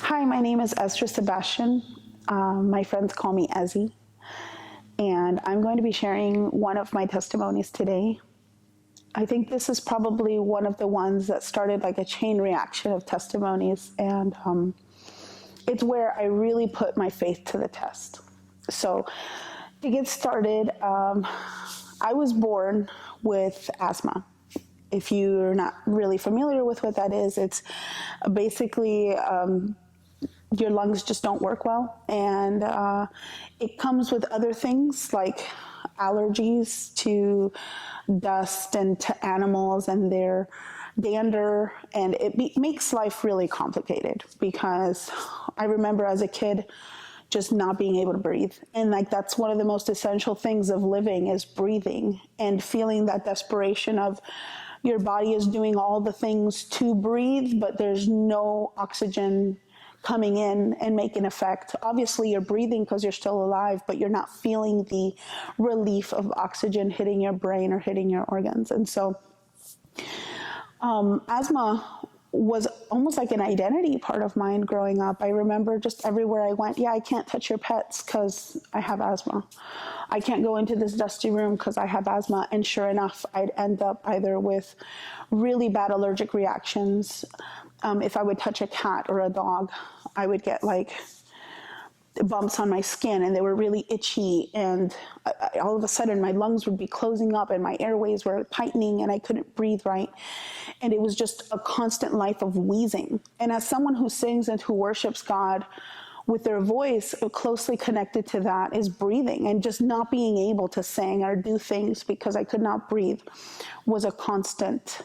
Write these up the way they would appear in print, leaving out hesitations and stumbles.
Hi, my name is Esdras Sebastian. My friends call me Ezzy, and I'm going to be sharing one of my testimonies today. I think this is probably one of the ones that started like a chain reaction of testimonies, and it's where I really put my faith to the test. So to get started, I was born with asthma. If you're not really familiar with what that is, it's basically your lungs just don't work well, and it comes with other things like allergies to dust and to animals and their dander, and it makes life really complicated because I remember as a kid just not being able to breathe, and like that's one of the most essential things of living is breathing, and feeling that desperation of your body is doing all the things to breathe, but there's no oxygen coming in and making effect. Obviously you're breathing because you're still alive, but you're not feeling the relief of oxygen hitting your brain or hitting your organs. And so asthma was almost like an identity part of mine growing up. I remember just everywhere I went, I can't touch your pets because I have asthma. I can't go into this dusty room because I have asthma. And sure enough, I'd end up either with really bad allergic reactions. If I would touch a cat or a dog, I would get like bumps on my skin, and they were really itchy, and all of a sudden my lungs would be closing up and my airways were tightening and I couldn't breathe right, and it was just a constant life of wheezing. And as someone who sings and who worships God with their voice, closely connected to that is breathing, and just not being able to sing or do things because I could not breathe was a constant.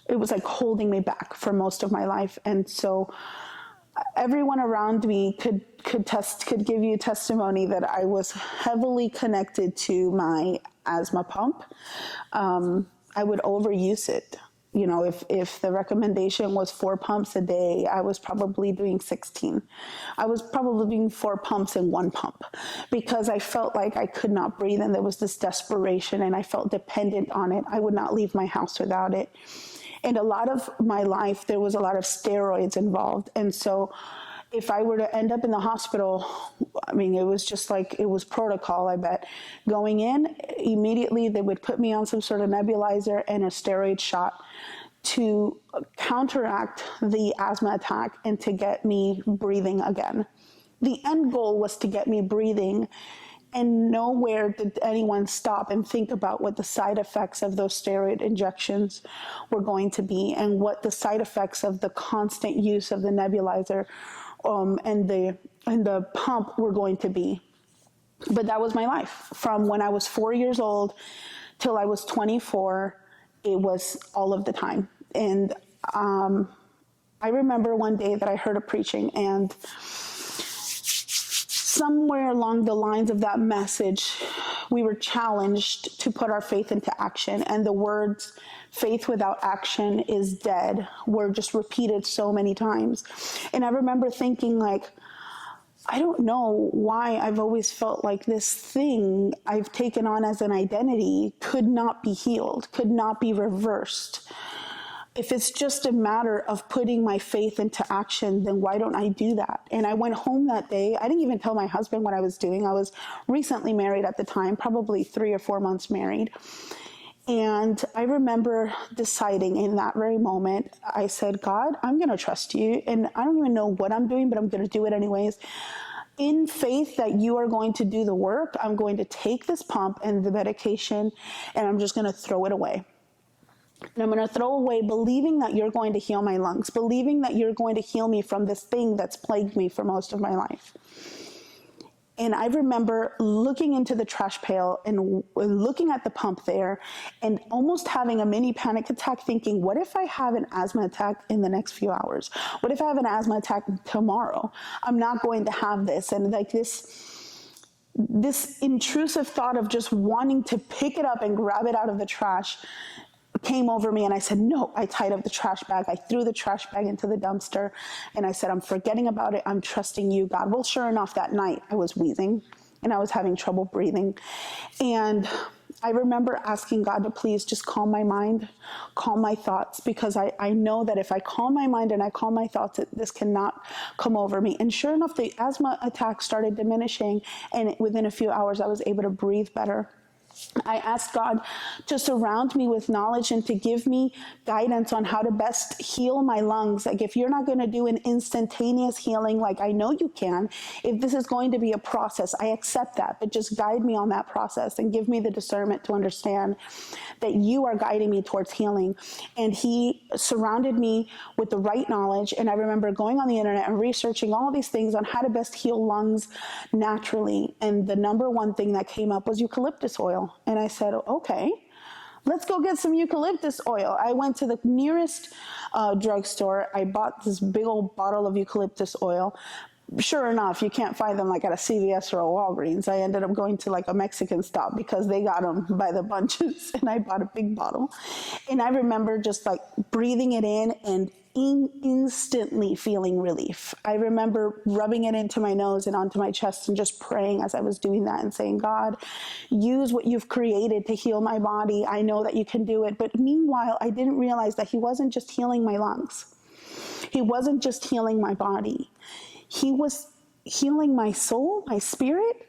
It was like holding me back for most of my life. And so everyone around me could give you testimony that I was heavily connected to my asthma pump. I would overuse it. You know, if the recommendation was 4 pumps a day, I was probably doing 16. I was probably doing 4 pumps in 1 pump because I felt like I could not breathe, and there was this desperation, and I felt dependent on it. I would not leave my house without it. And a lot of my life, there was a lot of steroids involved. And so if I were to end up in the hospital, I mean, it was just like, it was protocol, I bet. Going in, immediately they would put me on some sort of nebulizer and a steroid shot to counteract the asthma attack and to get me breathing again. The end goal was to get me breathing, and nowhere did anyone stop and think about what the side effects of those steroid injections were going to be, and what the side effects of the constant use of the nebulizer and the pump were going to be. But that was my life. From when I was 4 years old till I was 24, it was all of the time. And I remember one day that I heard a preaching, and somewhere along the lines of that message, we were challenged to put our faith into action. And the words, faith without action is dead, were just repeated so many times. And I remember thinking, like, I don't know why I've always felt like this thing I've taken on as an identity could not be healed, could not be reversed. If it's just a matter of putting my faith into action, then why don't I do that? And I went home that day. I didn't even tell my husband what I was doing. I was recently married at the time, probably 3 or 4 months married. And I remember deciding in that very moment, I said, God, I'm going to trust you. And I don't even know what I'm doing, but I'm going to do it anyways. In faith that you are going to do the work, I'm going to take this pump and the medication, and I'm just going to throw it away. And I'm going to throw away believing that you're going to heal my lungs, believing that you're going to heal me from this thing that's plagued me for most of my life. And I remember looking into the trash pail and looking at the pump there and almost having a mini panic attack, thinking, what if I have an asthma attack in the next few hours? What if I have an asthma attack tomorrow? I'm not going to have this. And like this intrusive thought of just wanting to pick it up and grab it out of the trash came over me, and I said, no. I tied up the trash bag. I threw the trash bag into the dumpster, and I said, I'm forgetting about it. I'm trusting you, God. Well, sure enough, that night I was wheezing and I was having trouble breathing. And I remember asking God to please just calm my mind, calm my thoughts, because I know that if I calm my mind and I calm my thoughts, this cannot come over me. And sure enough, the asthma attack started diminishing, and within a few hours, I was able to breathe better. I asked God to surround me with knowledge and to give me guidance on how to best heal my lungs. Like, if you're not going to do an instantaneous healing, like I know you can, if this is going to be a process, I accept that, but just guide me on that process and give me the discernment to understand that you are guiding me towards healing. And he surrounded me with the right knowledge. And I remember going on the internet and researching all these things on how to best heal lungs naturally. And the number one thing that came up was eucalyptus oil. And I said, okay, let's go get some eucalyptus oil. I went to the nearest drugstore. I bought this big old bottle of eucalyptus oil. Sure enough, you can't find them like at a CVS or a Walgreens. I ended up going to like a Mexican stop because they got them by the bunches, and I bought a big bottle. And I remember just like breathing it in and instantly feeling relief. I remember rubbing it into my nose and onto my chest and just praying as I was doing that and saying, God, use what you've created to heal my body. I know that you can do it. But meanwhile, I didn't realize that he wasn't just healing my lungs. He wasn't just healing my body. He was healing my soul, my spirit,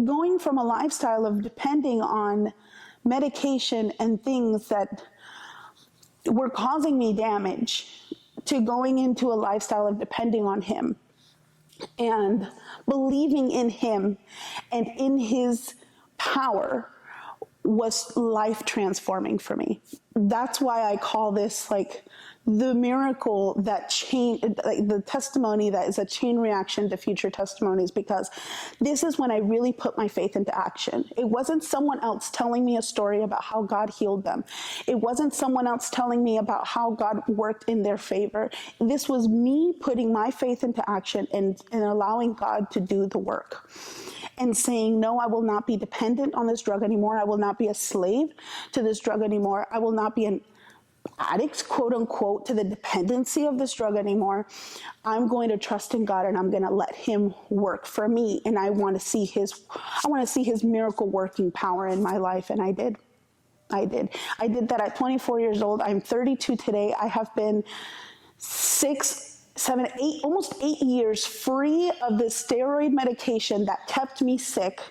going from a lifestyle of depending on medication and things that were causing me damage to going into a lifestyle of depending on him and believing in him and in his power was life transforming for me. That's why I call this like the miracle that changed, like the testimony that is a chain reaction to future testimonies, because this is when I really put my faith into action. It wasn't someone else telling me a story about how God healed them. It wasn't someone else telling me about how God worked in their favor. This was me putting my faith into action and allowing God to do the work. And saying, no, I will not be dependent on this drug anymore. I will not be a slave to this drug anymore. I will not be an addict, quote unquote, to the dependency of this drug anymore. I'm going to trust in God, and I'm going to let him work for me. And I want to see his miracle working power in my life. And I did that at 24 years old. I'm 32 today. I have been almost 8 years free of the steroid medication that kept me sick,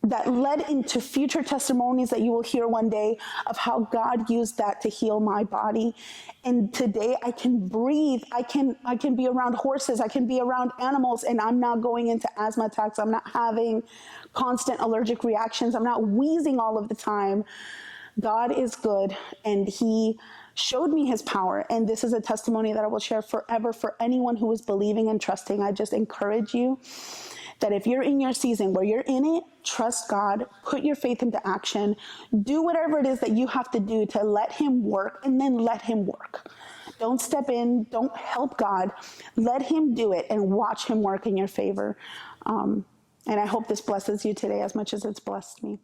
that led into future testimonies that you will hear one day of how God used that to heal my body. And today I can breathe. I can be around horses. I can be around animals, and I'm not going into asthma attacks. I'm not having constant allergic reactions. I'm not wheezing all of the time. God is good, and he showed me his power. And this is a testimony that I will share forever for anyone who is believing and trusting. I just encourage you that if you're in your season where you're in it, trust God, put your faith into action, do whatever it is that you have to do to let him work, and then let him work. Don't step in, don't help God, let him do it and watch him work in your favor. And I hope this blesses you today as much as it's blessed me.